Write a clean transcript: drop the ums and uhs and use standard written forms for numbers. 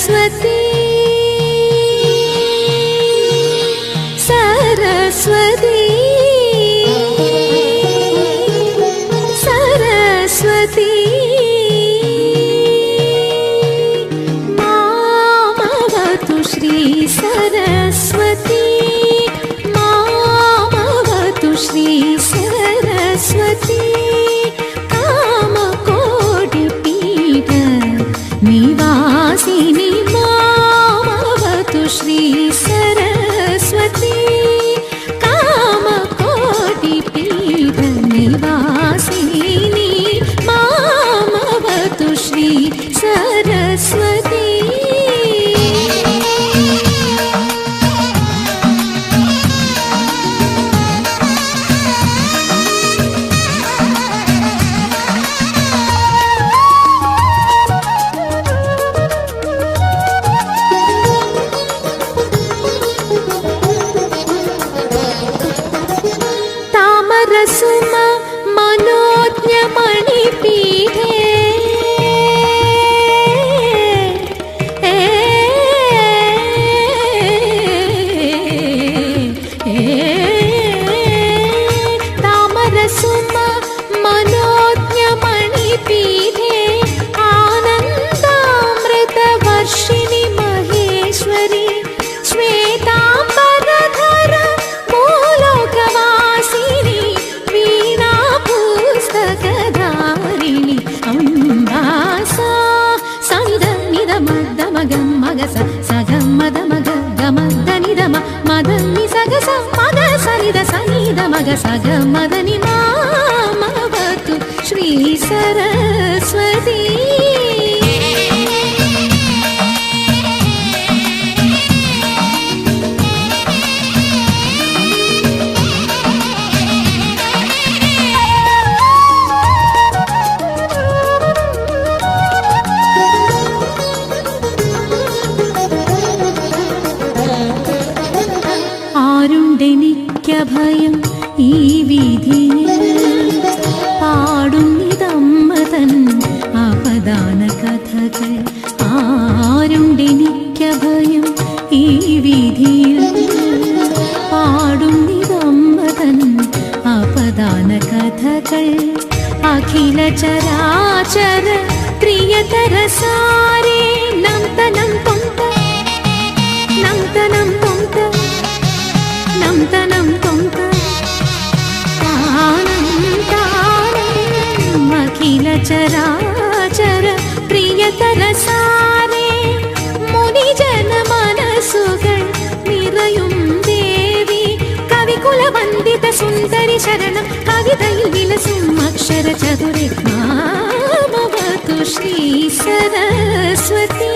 सरस्वती सरस्वती सरस्वती मामवतु श्री सरस्वती मामवतु श्री सरस्वती कामकोटिपीठ निवासिनी मामवतु श्री सरस्वती कामकोटिपीठ निवासिनी मामवतु श्री सरस्वती तामरसुम मनोज्ञमणिपीठे तामरसुम मनोज्ञमणिपीठे आनन्दामृतवर्षिणि महेश्वरी श्वेताम्बरधर भूलोकवासिनी वीणा पुस्तकधारिणि अम्बासा सनिध निध मद मग मग सग मद मग गमद निध मद नि सग स मद सनिध सनिध मग सग मद नि मामवतु श्री सरस्वती ആരുണ്ടെനിക്കഭയം ഈ വീഥിയിൽ പാടുന്നിതമ്മതൻ അപദാന കഥകൾ ആരുണ്ടെനിക്കഭയം ഈ വീഥിയിൽ പാടുന്നിതമ്മതൻ അപദാന കഥകൾ അഖില ചരാചര പ്രിയതരസാരേ നംതനം തൊന്ത നംതനം തൊന്ത നംതനം തൊന്ത താനം താനം അഖില ചരാചര പ്രിയതരസാരേ മുനിജന മനസ്സുകൾ നിറയും ദേവി കവികുലവന്ദിത സുന്ദരി ശരണം കവിതയിൽ വിലസും അക്ഷര ചതുരേ മാമവതു ശ്രീ സരസ്വതി